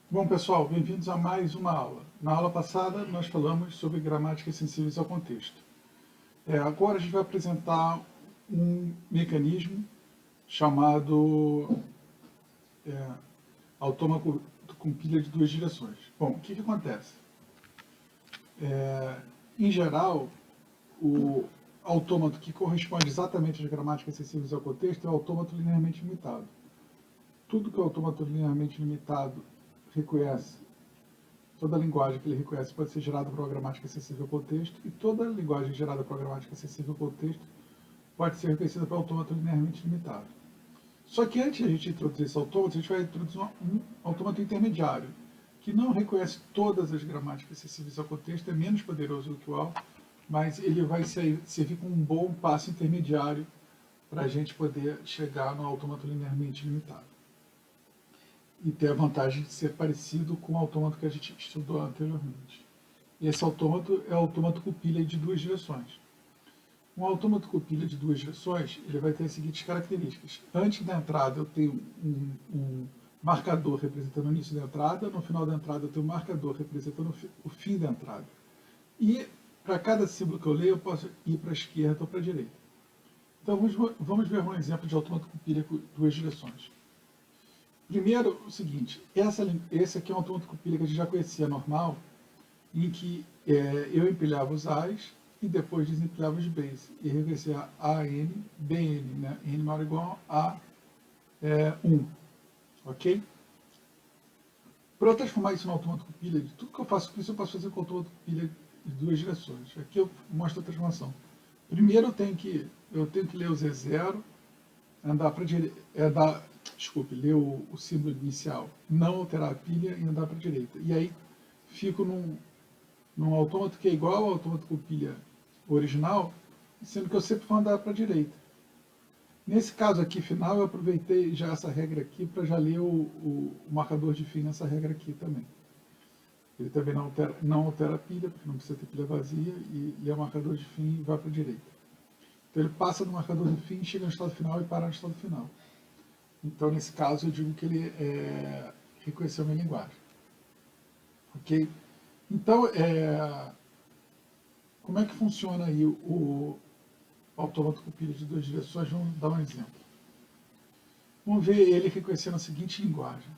Bom, pessoal, bem-vindos a mais uma aula. Na aula passada, nós falamos sobre gramáticas sensíveis ao contexto. Agora a gente vai apresentar um mecanismo chamado autômato com pilha de duas direções. Bom, o que acontece? Em geral, o autômato que corresponde exatamente às gramáticas sensíveis ao contexto é o autômato linearmente limitado. Tudo que o autômato linearmente limitado reconhece, toda linguagem que ele reconhece pode ser gerada por uma gramática acessível ao contexto, e toda linguagem gerada por uma gramática acessível ao contexto pode ser reconhecida pelo autômato linearmente limitado. Só que antes de a gente introduzir esse autômato, a gente vai introduzir um autômato intermediário, que não reconhece todas as gramáticas acessíveis ao contexto, é menos poderoso do que o AL, mas ele vai servir como um bom passo intermediário para a gente poder chegar no autômato linearmente limitado. E ter a vantagem de ser parecido com o autômato que a gente estudou anteriormente. E esse autômato é o autômato com pilha de duas direções. Um autômato com pilha de duas direções, ele vai ter as seguintes características. Antes da entrada eu tenho um marcador representando o início da entrada, no final da entrada eu tenho um marcador representando o fim da entrada. E para cada símbolo que eu leio, eu posso ir para a esquerda ou para a direita. Então vamos ver um exemplo de autômato com pilha com duas direções. Primeiro, o seguinte, esse aqui é um autômato com pilha que a gente já conhecia, normal, em que eu empilhava os A's e depois desempilhava os B's. E reconhecia AN, BN, né? N maior ou igual a 1. Ok? Para eu transformar isso no autômato com pilha, de tudo que eu faço com isso, eu posso fazer com autômato com pilha de duas direções. Aqui eu mostro a transformação. Primeiro eu tenho que ler o Z0, andar para a direita, ler o símbolo inicial, não alterar a pilha e andar para a direita. E aí fico num autômato que é igual ao autômato com pilha original, sendo que eu sempre vou andar para a direita. Nesse caso aqui final, eu aproveitei já essa regra aqui para já ler o marcador de fim nessa regra aqui também. Ele também não altera a pilha, porque não precisa ter pilha vazia, e lê o marcador de fim e vai para a direita. Então ele passa do marcador de fim, chega no estado final e para no estado final. Então, nesse caso, eu digo que ele reconheceu a minha linguagem. Ok? Então, como é que funciona aí o autômato com pilha de duas direções? Vamos dar um exemplo. Vamos ver ele reconhecendo a seguinte linguagem.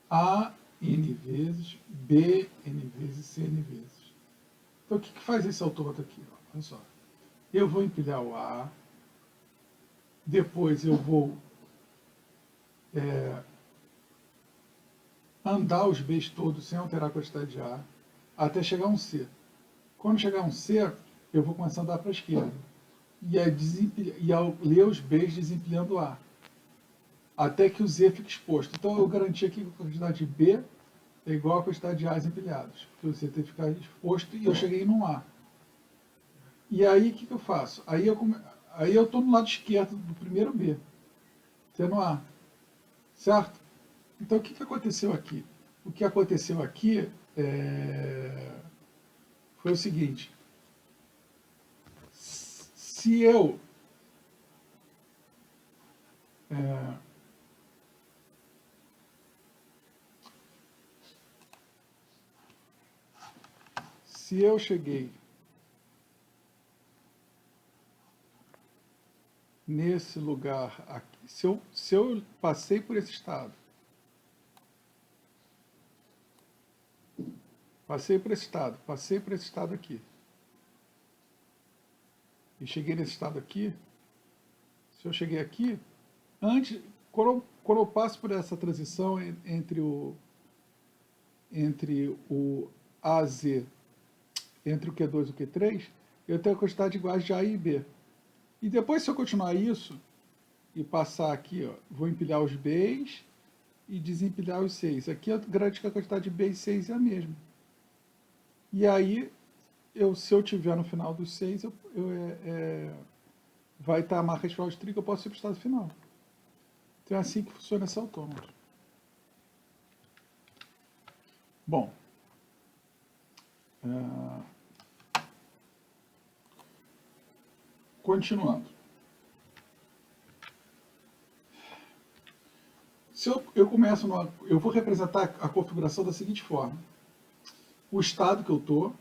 A n vezes, B n vezes, C n vezes. Então, o que faz esse autômato aqui? Olha só. Eu vou empilhar o A, depois eu vou andar os B's todos sem alterar a quantidade de A, até chegar a um C. Quando chegar a um C, eu vou começar a andar para a esquerda. E ao ler os B's desempilhando o A, até que o Z fique exposto. Então eu garanti aqui que a quantidade de B é igual à quantidade de A's empilhados, porque o Z tem que ficar exposto e eu cheguei num A. E aí o que eu faço? Aí eu estou no lado esquerdo do primeiro B, tendo A. Certo? Então o que aconteceu aqui? O que aconteceu aqui foi o seguinte. Se eu cheguei nesse lugar aqui, se eu passei por esse estado, passei por esse estado aqui, e cheguei nesse estado aqui, se eu cheguei aqui, antes, quando eu passo por essa transição entre o AZ, entre o Q2 e o Q3, eu tenho a quantidade iguais de A e B. E depois, se eu continuar isso, e passar aqui, ó, vou empilhar os B's e desempilhar os 6. Aqui eu garanto que a quantidade de B e 6 é a mesma. E aí, se eu tiver no final dos 6, vai estar a marca de final de trilho, eu posso ir para o estado final. Então é assim que funciona esse autômato. Bom, continuando. Se eu começo, eu vou representar a configuração da seguinte forma. O estado que eu estou,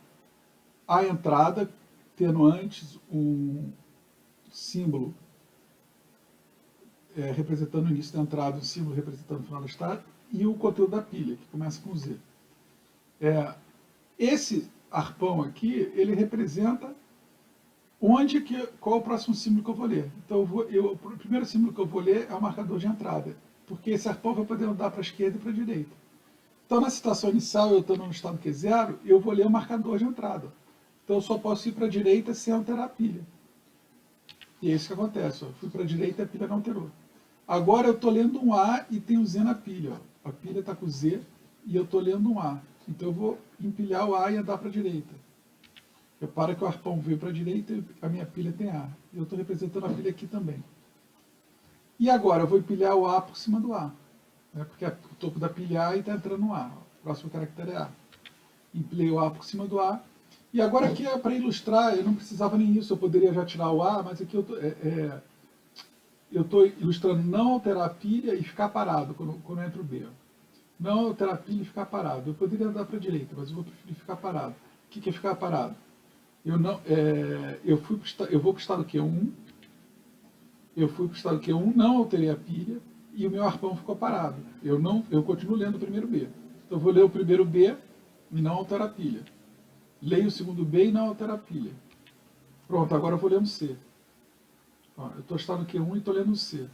a entrada, tendo antes um símbolo representando o início da entrada, um símbolo representando o final do estado, e o conteúdo da pilha, que começa com Z. Esse arpão aqui, ele representa qual é o próximo símbolo que eu vou ler. Então, o primeiro símbolo que eu vou ler é o marcador de entrada, porque esse arpão vai poder andar para a esquerda e para a direita. Então, na situação inicial, eu estou no estado Q0, eu vou ler o marcador de entrada. Então, eu só posso ir para a direita sem alterar a pilha. E é isso que acontece. Ó. Fui para a direita e a pilha não alterou. Agora, eu estou lendo um A e tem um Z na pilha. Ó. A pilha está com Z e eu estou lendo um A. Então, eu vou empilhar o A e andar para a direita. Repara que o arpão veio para a direita e a minha pilha tem A. Eu estou representando a pilha aqui também. E agora, eu vou empilhar o A por cima do A. Porque o topo da pilha A e está entrando no A. O próximo caractere é A. Empilhei o A por cima do A. E agora aqui, para ilustrar, eu não precisava nem isso. Eu poderia já tirar o A, mas aqui eu estou ilustrando não alterar a pilha e ficar parado quando entra o B. Não alterar a pilha e ficar parado. Eu poderia andar para a direita, mas eu vou preferir ficar parado. O que é ficar parado? Eu vou para o estado Q1, não alterei a pilha e o meu arpão ficou parado. Eu continuo lendo o primeiro B. Então eu vou ler o primeiro B e não altero a pilha. Leio o segundo B e não altero a pilha. Pronto, agora eu vou ler um C. Ó, eu estou no estado Q1 e estou lendo um C.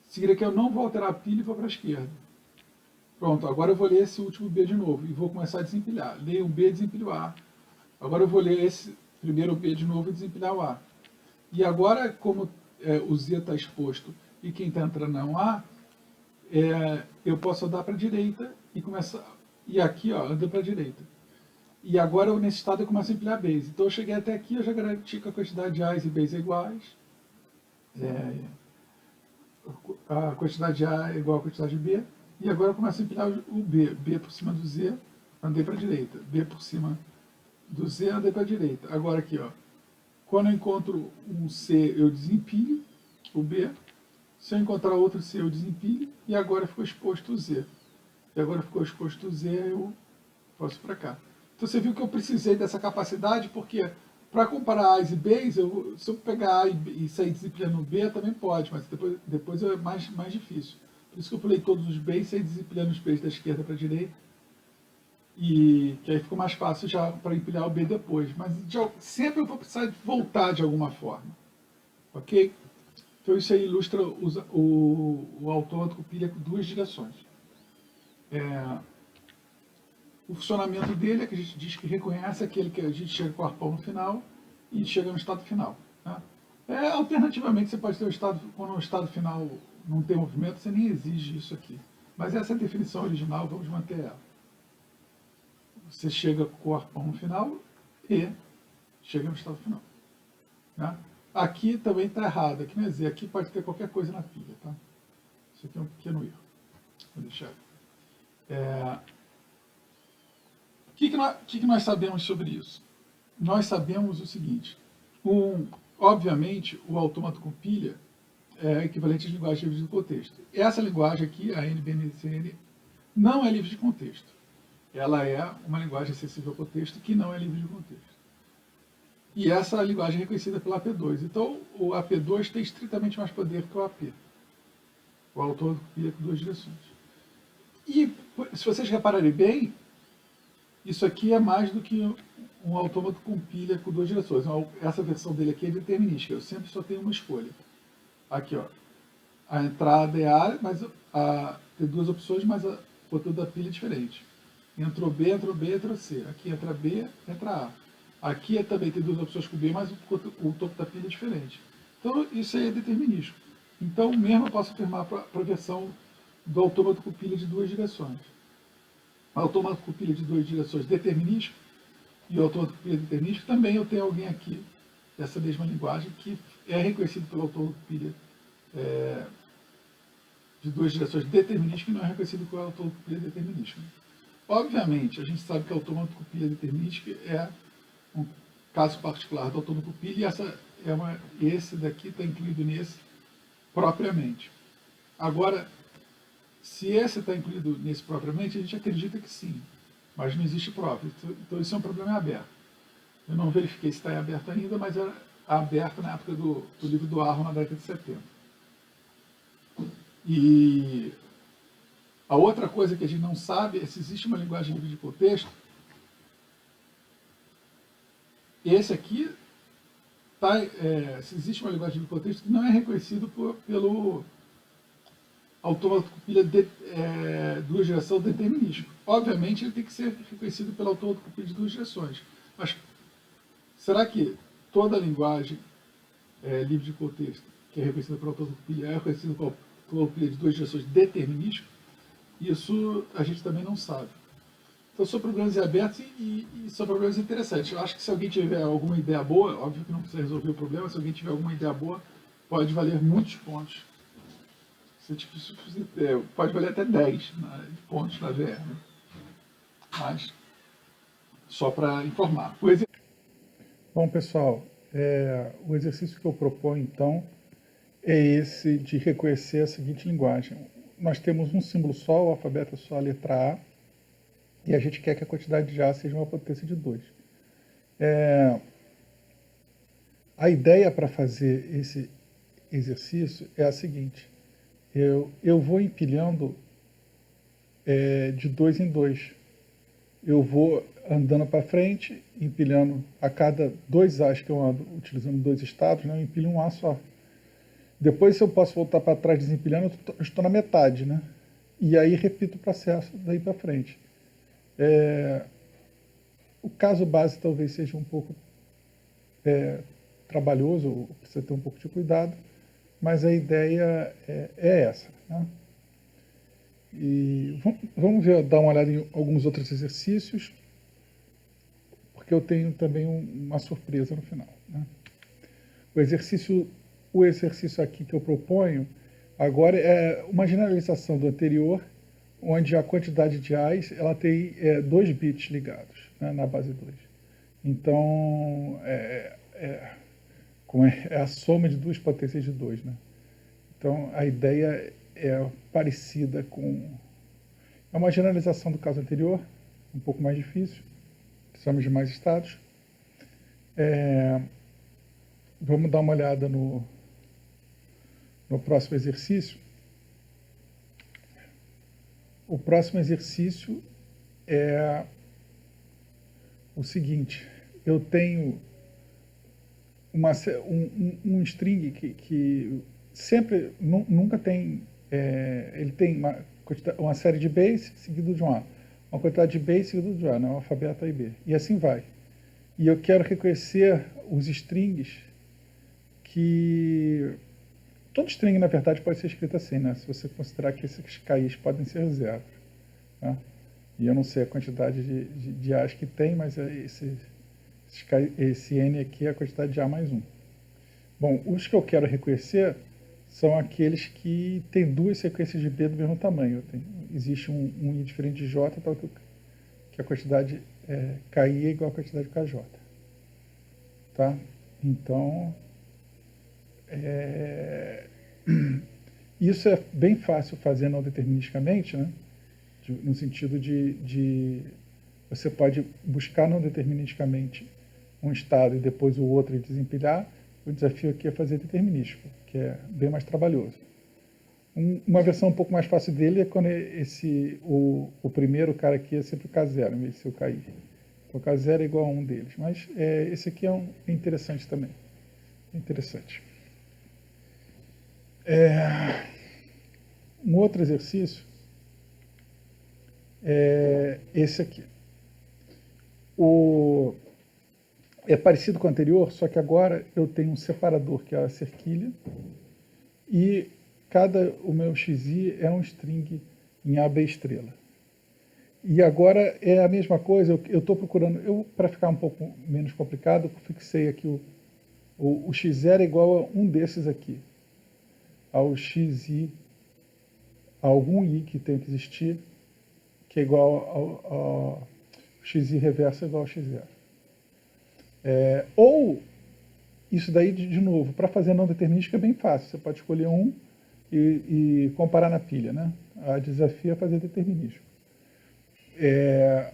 Significa que eu não vou alterar a pilha e vou para a esquerda. Pronto, agora eu vou ler esse último B de novo e vou começar a desempilhar. Leio um B e desempilho o A. Agora eu vou ler esse primeiro B de novo e desempilhar o A. E agora, como o Z está exposto e quem está entrando é um A, eu posso andar para a direita e começar. E aqui, ó, ando para a direita. E agora, nesse estado, eu começo a empilhar Base. Então, eu cheguei até aqui, eu já garanti que a quantidade de A's e B's é iguais. A quantidade de A é igual à quantidade de B. E agora eu começo a empilhar o B. B por cima do Z, andei para a direita. B por cima do Z, andei para a direita. Agora aqui, ó. Quando eu encontro um C, eu desempilho o B. Se eu encontrar outro C, eu desempilho. E agora ficou exposto o Z. E agora ficou exposto o Z, eu posso ir para cá. Então você viu que eu precisei dessa capacidade, porque para comparar A's e B's, se eu pegar A e sair desempilhando o B, também pode, mas depois é mais difícil. Por isso que eu pulei todos os B's e saí desempilhando os B's da esquerda para a direita. E que aí ficou mais fácil já para empilhar o B depois. Mas sempre eu vou precisar voltar de alguma forma. Ok? Então isso aí ilustra o autômato com pilha com duas direções. O funcionamento dele é que a gente diz que reconhece aquele que a gente chega com o arpão no final e chega no estado final. Né? Alternativamente, você pode ter quando o estado final não tem movimento, você nem exige isso aqui. Mas essa é a definição original, vamos manter ela. Você chega com o arpão no final e chega no estado final. Né? Aqui também está errado, aqui não é Z, aqui pode ter qualquer coisa na pilha. Tá? Isso aqui é um pequeno erro. Vou deixar. O que nós sabemos sobre isso? Nós sabemos o seguinte, obviamente o autômato com pilha é equivalente às linguagens livres de contexto. Essa linguagem aqui, a NBMCN, não é livre de contexto. Ela é uma linguagem acessível ao contexto que não é livre de contexto. E essa linguagem é reconhecida pela AP2. Então, o AP2 tem estritamente mais poder que o AP. O autômato com pilha com duas direções. E, se vocês repararem bem, isso aqui é mais do que um autômato com pilha com duas direções. Essa versão dele aqui é determinística. Eu sempre só tenho uma escolha. Aqui, ó. A entrada é A, mas tem duas opções, mas o conteúdo da pilha é diferente. Entrou B, entrou C. Aqui entra B, entra A. Aqui também tem duas opções com B, mas o topo da pilha é diferente. Então, isso aí é determinístico. Então, mesmo eu posso afirmar para a versão do autômato com pilha de duas direções. O autômato com pilha de duas direções determinístico e o autômato com pilha determinístico, também eu tenho alguém aqui dessa mesma linguagem que é reconhecido pelo autômato com pilha de duas direções determinístico e não é reconhecido pelo autômato com pilha determinístico. Obviamente, a gente sabe que o autômato com pilha determinística é um caso particular do autômato com pilha e esse daqui está incluído nesse propriamente. Agora, Se esse está incluído nesse propriamente, a gente acredita que sim, mas não existe prova. Então isso é um problema em aberto. Eu não verifiquei se está em aberto ainda, mas era aberto na época do livro do Arro, na década de 70. E a outra coisa que a gente não sabe é se existe uma linguagem livre de contexto. Esse aqui, se existe uma linguagem livre de contexto que não é reconhecido pelo autômato com pilha de duas direções determinístico. Obviamente, ele tem que ser reconhecido pelo autômato com pilha de duas direções. Mas será que toda linguagem livre de contexto, que é reconhecida pelo autômato com pilha, é reconhecida pelo pilha de duas direções determinístico? Isso a gente também não sabe. Então são problemas abertos e são problemas interessantes. Eu acho que se alguém tiver alguma ideia boa, óbvio que não precisa resolver o problema, se alguém tiver alguma ideia boa, pode valer muitos pontos. Pode valer até 10 pontos na VR. Né? Mas, só para informar. Bom, pessoal, o exercício que eu proponho, então, é esse de reconhecer a seguinte linguagem. Nós temos um símbolo só, o alfabeto é só a letra A, e a gente quer que a quantidade de A seja uma potência de 2. A ideia para fazer esse exercício é a seguinte. Eu vou empilhando de 2 em 2. Eu vou andando para frente, empilhando a cada 2 A's que eu ando, utilizando 2 estados, né, eu empilho um A só. Depois, se eu posso voltar para trás desempilhando, eu estou na metade, né? E aí repito o processo daí para frente. O caso base talvez seja um pouco trabalhoso, precisa ter um pouco de cuidado, mas a ideia é essa. Né? E vamos dar uma olhada em alguns outros exercícios, porque eu tenho também uma surpresa no final. Né? O exercício aqui que eu proponho agora é uma generalização do anterior, onde a quantidade de A's ela tem 2 bits ligados, né, na base 2. Então, é a soma de 2 potências de 2. Né? Então, a ideia é parecida com... É uma generalização do caso anterior, um pouco mais difícil, precisamos de mais estados. Vamos dar uma olhada no próximo exercício. O próximo exercício é o seguinte: eu tenho um string que sempre, nunca tem, ele tem uma série de B's seguido de um A, uma quantidade de B seguido de A, né, o alfabeto A e B, e assim vai. E eu quero reconhecer os strings que... Todo string, na verdade, pode ser escrito assim, né? Se você considerar que esses KIs podem ser zeros. Né? E eu não sei a quantidade de A's que tem, mas esse N aqui é a quantidade de A mais 1. Bom, os que eu quero reconhecer são aqueles que têm 2 sequências de B do mesmo tamanho. Existe um I diferente de J, tal que a quantidade KI é igual à quantidade de KJ. Tá? Então... isso é bem fácil fazer não deterministicamente, né? No sentido de você pode buscar não deterministicamente um estado e depois o outro e desempilhar. O desafio aqui é fazer determinístico, que é bem mais trabalhoso. Uma versão um pouco mais fácil dele é quando o primeiro cara aqui é sempre o K0, em vez de ser o KI. Então o K0 é igual a um deles. Mas esse aqui é interessante também. Interessante. Um outro exercício é esse aqui. É parecido com o anterior, só que agora eu tenho um separador, que é a cerquilha, e o meu XI é um string em AB estrela. E agora é a mesma coisa, eu estou procurando, para ficar um pouco menos complicado, eu fixei aqui o X0 é igual a um desses aqui, ao XI, a algum I que tem que existir, que é igual ao XI reverso é igual ao X0. Ou, isso daí, de novo, para fazer não determinística é bem fácil. Você pode escolher um e comparar na pilha, né? A desafio é fazer determinismo. É,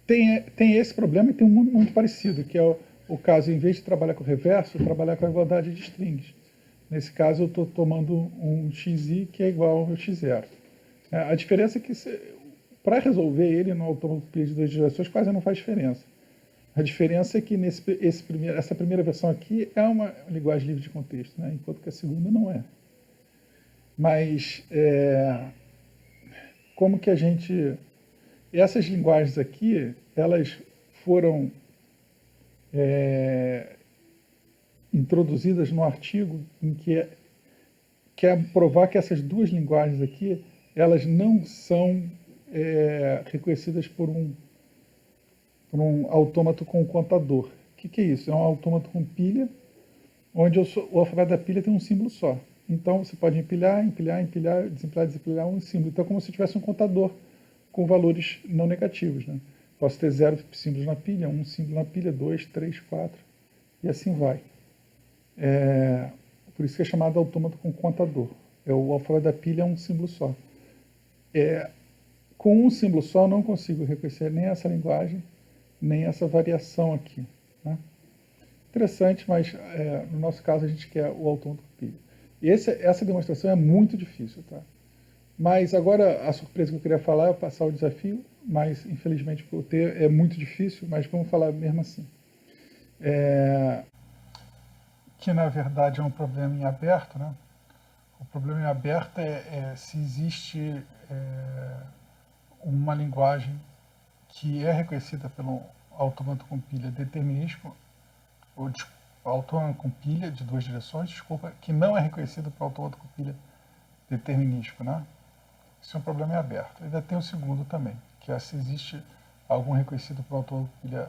tem esse problema e tem um muito parecido, que é o caso, em vez de trabalhar com o reverso, trabalhar com a igualdade de strings. Nesse caso, eu estou tomando um xi que é igual ao x0. A diferença é que, para resolver ele no autômato de duas direções, quase não faz diferença. A diferença é que essa primeira versão aqui é uma linguagem livre de contexto, né? Enquanto que a segunda não é. Mas, como que a gente... Essas linguagens aqui, elas foram introduzidas no artigo em que quer provar que essas duas linguagens aqui, elas não são reconhecidas por um autômato com contador. O que é isso? É um autômato com pilha, onde o alfabeto da pilha tem um símbolo só. Então, você pode empilhar, desempilhar um símbolo. Então, é como se tivesse um contador com valores não negativos, né? Posso ter 0 símbolos na pilha, 1 símbolo na pilha, 2, 3, 4, e assim vai. Por isso que é chamado autômato com contador. O alfabeto da pilha é um símbolo só. Com um símbolo só, eu não consigo reconhecer nem essa linguagem, nem essa variação aqui, né? Interessante, mas no nosso caso a gente quer o autômato com pilha. E essa demonstração é muito difícil, tá? Mas agora a surpresa que eu queria falar é passar o desafio, mas infelizmente por ter é muito difícil, mas vamos falar mesmo assim. Que na verdade é um problema em aberto, né? O problema em aberto é se existe uma linguagem que é reconhecida pelo autômato com pilha determinístico, ou autômato com pilha de duas direções, desculpa, que não é reconhecido pelo autômato com pilha determinístico, né? Isso é um problema em aberto. Ainda tem o segundo também, que é se existe algum reconhecido por autômato com pilha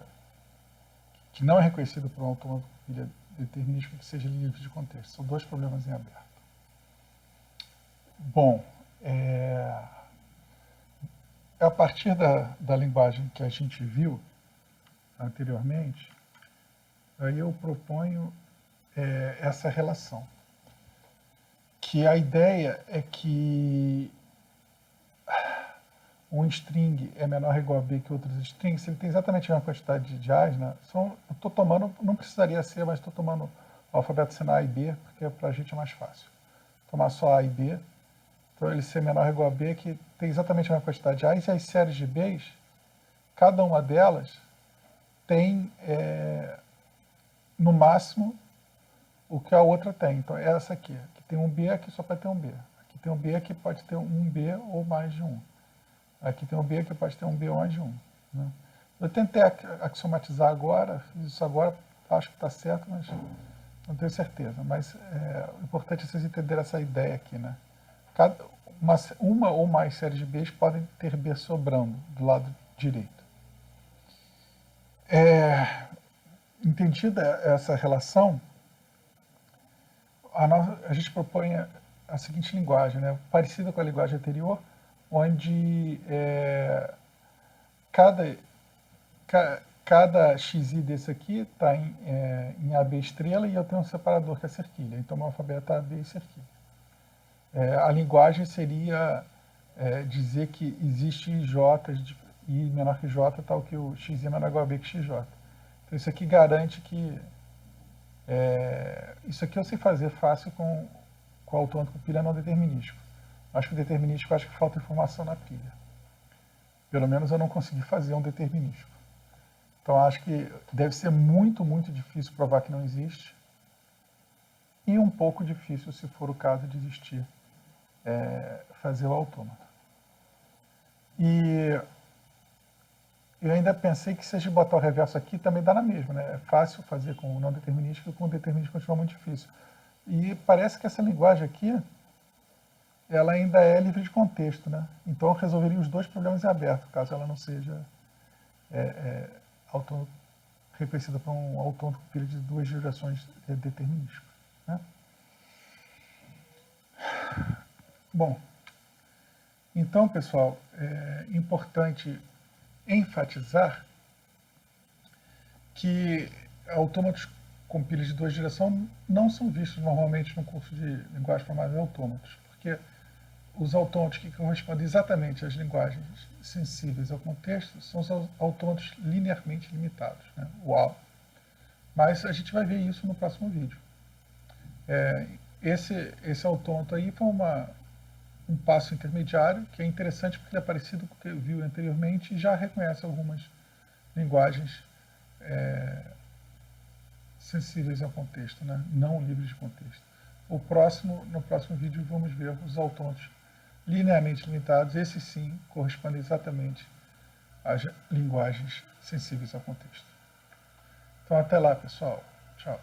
que não é reconhecido por um autômato com pilha determinístico que seja livre de contexto. São dois problemas em aberto. Bom, a partir da linguagem que a gente viu anteriormente, aí eu proponho essa relação, que a ideia é que um string é menor ou igual a b que outros strings, se ele tem exatamente a mesma quantidade de A's, né? Eu estou tomando, não precisaria ser, mas estou tomando o alfabeto sendo A e B, porque para a gente é mais fácil. Tomar só A e B, então ele ser menor ou igual a B, que tem exatamente a mesma quantidade de A's, e as séries de B's, cada uma delas tem, no máximo, o que a outra tem. Então, é essa aqui. Aqui tem um B, aqui só pode ter um B. Aqui tem um B, aqui pode ter um B ou mais de um. Aqui tem um B, aqui pode ter um B ou mais de um, né? Eu tentei axiomatizar agora, fiz isso agora, acho que está certo, mas não tenho certeza. Mas o importante é vocês entenderem essa ideia aqui, né? Uma ou mais séries de B's podem ter B sobrando do lado direito. Entendida essa relação, a gente propõe a seguinte linguagem, né? Parecida com a linguagem anterior, onde cada xi desse aqui está em AB estrela e eu tenho um separador que é cerquilha. Então, meu alfabeto é AB e cerquilha. A linguagem seria dizer que existe J, I menor que J, tal que o x é menor ou igual a B que xj. Então, isso aqui garante que... isso aqui eu sei fazer fácil com o autômato com pilha não determinístico. Acho que o determinístico, acho que falta informação na pilha. Pelo menos eu não consegui fazer um determinístico. Então, acho que deve ser muito, muito difícil provar que não existe. E um pouco difícil, se for o caso de existir, fazer o autômato. E eu ainda pensei que se a gente botar o reverso aqui, também dá na mesma, né? É fácil fazer com o não determinístico, e com o determinístico continua muito difícil. E parece que essa linguagem aqui, ela ainda é livre de contexto, né? Então eu resolveria os dois problemas em aberto, caso ela não seja reconhecida por um autômato com pilha de duas direções determinísticas, né? Bom, então, pessoal, é importante enfatizar que autômatos com pilhas de 2 direções não são vistos normalmente no curso de linguagem formável de autômatos, porque os autômatos que correspondem exatamente às linguagens sensíveis ao contexto são os autômatos linearmente limitados, né? Uau! Mas a gente vai ver isso no próximo vídeo. Esse autômato aí foi um passo intermediário, que é interessante porque ele é parecido com o que eu vi anteriormente e já reconhece algumas linguagens sensíveis ao contexto, né? Não livres de contexto. No próximo vídeo vamos ver os autômatos linearmente limitados, esses sim correspondem exatamente às linguagens sensíveis ao contexto. Então até lá, pessoal. Tchau.